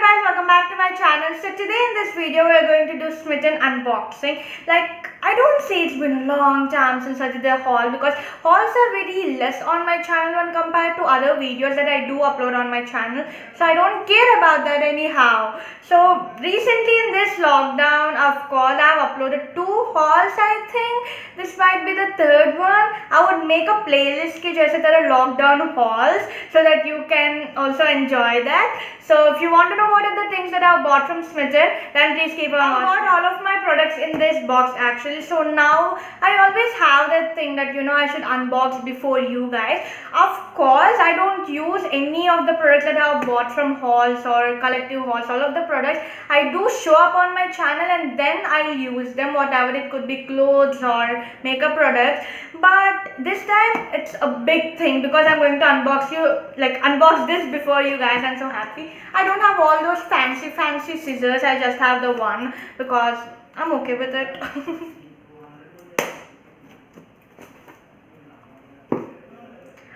guys, welcome back to my channel. So today in this video we are going to do Smitten unboxing. Like, I don't say it's been a long time since I did a haul because hauls are very less on my channel when compared to other videos that I do upload on my channel. So I don't care about that anyhow. So recently in this lockdown, of course, I have uploaded 2 hauls. I think this might be the third one. I would make a playlist ki jaise tarah lockdown hauls so that you can also enjoy that. So if you want to know what are the things that I have bought from Smitten, then please keep on watching. I got all of my products in this box actually. So now I always have that thing that I should unbox before you guys. Of course, I don't use any of the products that I have bought from hauls or collective hauls. All of the products I do show up on my channel and then I'll use them, whatever it could be, clothes or makeup products. But this time it's a big thing because I'm going to unbox this before you guys. I'm so happy. I don't have all those fancy scissors. I just have the one because I'm okay with it.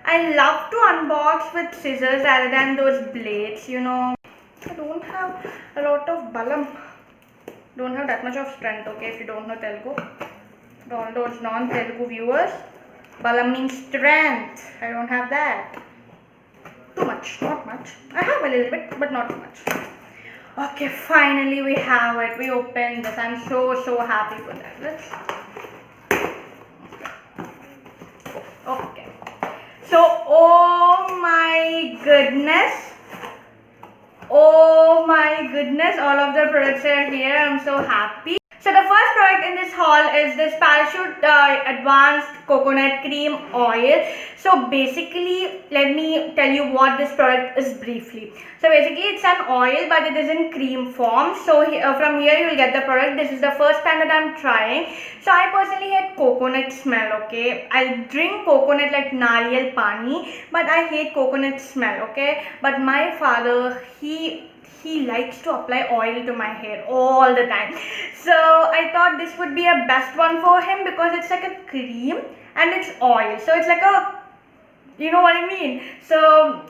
I love to unbox with scissors rather than those blades, I don't have a lot of balam. Don't have that much of strength, okay, if you don't know Telugu. To all those non-Telugu viewers, balam means strength. I don't have that. Too much, not much. I have a little bit, but not too much. Okay, finally we have it. We opened this. I'm so happy for that. Let's. Okay. So, oh my goodness, all of the products are here. I'm so happy. So the first product in this haul is this Parachute Advanced Coconut Cream Oil. So basically, let me tell you what this product is briefly. So basically, it's an oil, but it is in cream form. So from here you will get the product. This is the first time that I'm trying. So I personally hate coconut smell, okay. I drink coconut like nariyal pani, but I hate coconut smell, okay. But my father, he likes to apply oil to my hair all the time. So I thought this would be a best one for him because it's like a cream and it's oil. So it's like a, you know what I mean? So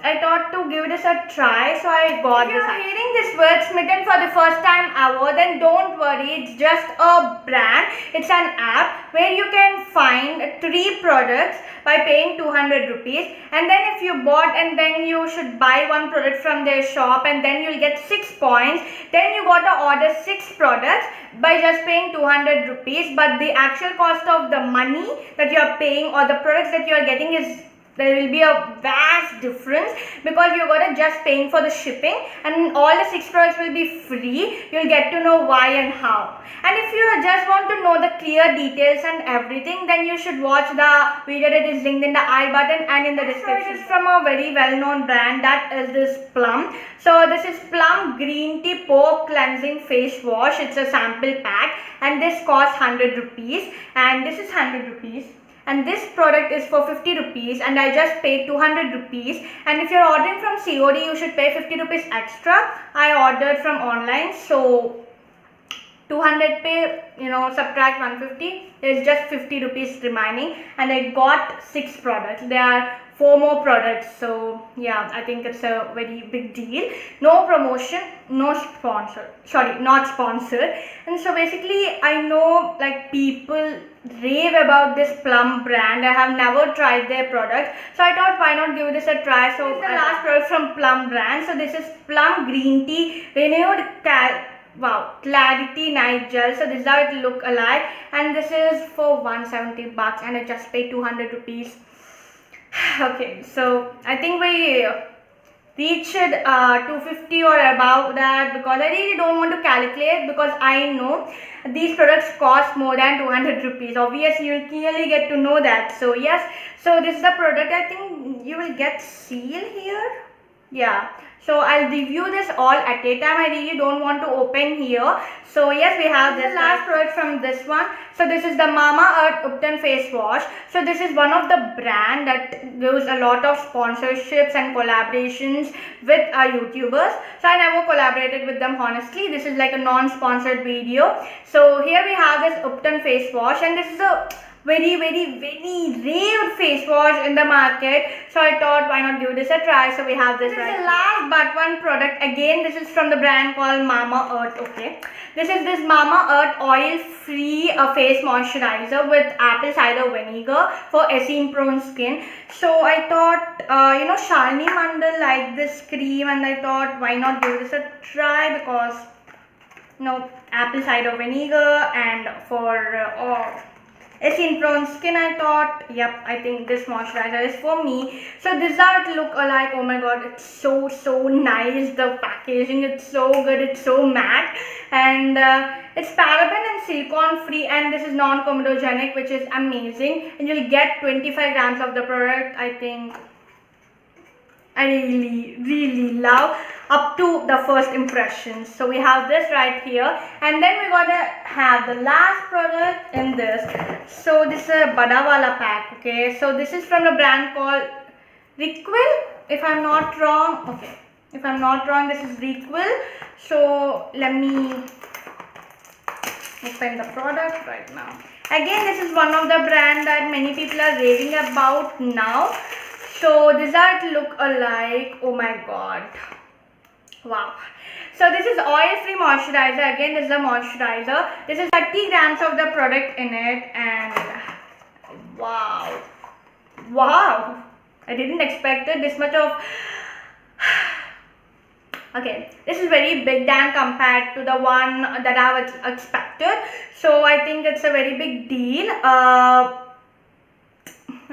I thought to give this a try. So I got this. If you're hearing this word Smitten for the first time ever, then don't worry. It's just a brand. It's an app where you can find 3 products by paying 200 rupees. And then if you bought and then you should buy 1 product from their shop and then you'll get 6 points. Then you got to order 6 products by just paying 200 rupees. But the actual cost of the money that you are paying or the products that you are getting is, there will be a vast difference because you're gonna just paying for the shipping and all the 6 products will be free. You'll get to know why and how. And if you just want to know the clear details and everything, then you should watch the video that is linked in the I button and in the description. This is from a very well-known brand, that is this Plum. So this is Plum Green Tea Pore Cleansing Face Wash. It's a sample pack and this costs 100 rupees and this is 100 rupees. And this product is for 50 rupees and I just paid 200 rupees. And if you're ordering from COD, you should pay 50 rupees extra. I ordered from online, so 200 pay, subtract 150, there's just 50 rupees remaining. And I got 6 products. There are 4 more products, so yeah, I think it's a very big deal. No promotion, no sponsor, sorry, not sponsored. And so basically, I know like people rave about this Plum brand. I have never tried their product, so I thought why not give this a try. So the last product from Plum brand. So this is Plum Green Tea Renewed Clarity Night Gel. So this is how it look alike, and this is for 170 bucks and I just paid 200 rupees. Okay, so I think we reached 250 or above that because I really don't want to calculate because I know these products cost more than 200 rupees. Obviously, you'll clearly get to know that. So yes, so this is the product. I think you will get seal here. Yeah, so I'll review this all at a time. I really don't want to open here. So yes, we have this last product from this one. So this is the Mamaearth Upton Face Wash. So this is one of the brand that gives a lot of sponsorships and collaborations with our YouTubers. So I never collaborated with them honestly. This is like a non-sponsored video. So here we have this Upton Face Wash and this is a very raved face wash in the market. So I thought, why not give this a try? So we have this. This is the last but one product. Again, this is from the brand called Mama Earth. Okay, this is this Mama Earth oil-free face moisturizer with apple cider vinegar for acne-prone skin. So I thought, Shalini Mandal liked this cream, and I thought, why not give this a try? Because apple cider vinegar, and for acne-prone skin, I thought, yep, I think this moisturizer is for me. So this is how it look like. Oh my god, it's so nice. The packaging, it's so good. It's so matte, and it's paraben and silicone free, and this is non-comedogenic, which is amazing. And you'll get 25 grams of the product. I think I really love up to the first impression. So we have this right here, and then we're gonna have the last product in this. So this is a Badawala pack. Okay, so this is from a brand called Requil, if I'm not wrong. Okay, if I'm not wrong, this is Requil. So let me open the product right now. Again, this is one of the brand that many people are raving about now. So this is how it look alike. Oh my god, wow. So this is oil-free moisturizer. Again, this is a moisturizer. This is 30 grams of the product in it, and wow, I didn't expect it this much of. Okay, this is very big than compared to the one that I was expected. So I think it's a very big deal.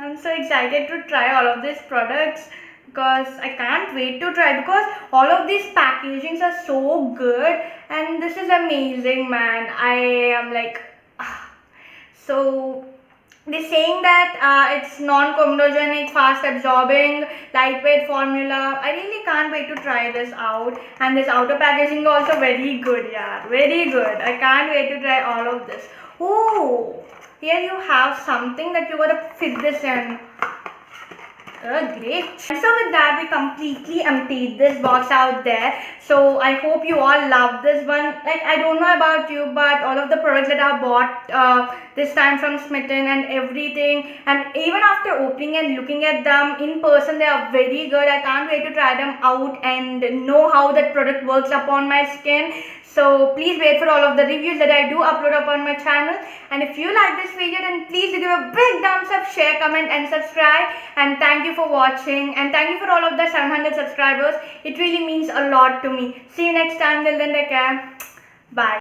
I'm so excited to try all of these products because I can't wait to try, because all of these packagings are so good, and this is amazing, man. I am like, so they're saying that it's non-comedogenic, fast absorbing, lightweight formula. I really can't wait to try this out, and this outer packaging also very good, yeah, very good. I can't wait to try all of this. Oh, here you have something that you gotta fit this in. Great. And so with that, we completely emptied this box out there. So I hope you all love this one. Like, I don't know about you, but all of the products that I bought this time from Smitten and everything, and even after opening and looking at them in person, they are very good. I can't wait to try them out and know how that product works upon my skin. So please wait for all of the reviews that I do upload upon my channel. And if you like this video, then please give a big thumbs up, share, comment and subscribe. And thank you for watching, and thank you for all of the 700 subscribers. It really means a lot to me. See you next time. Till then, take care. Bye.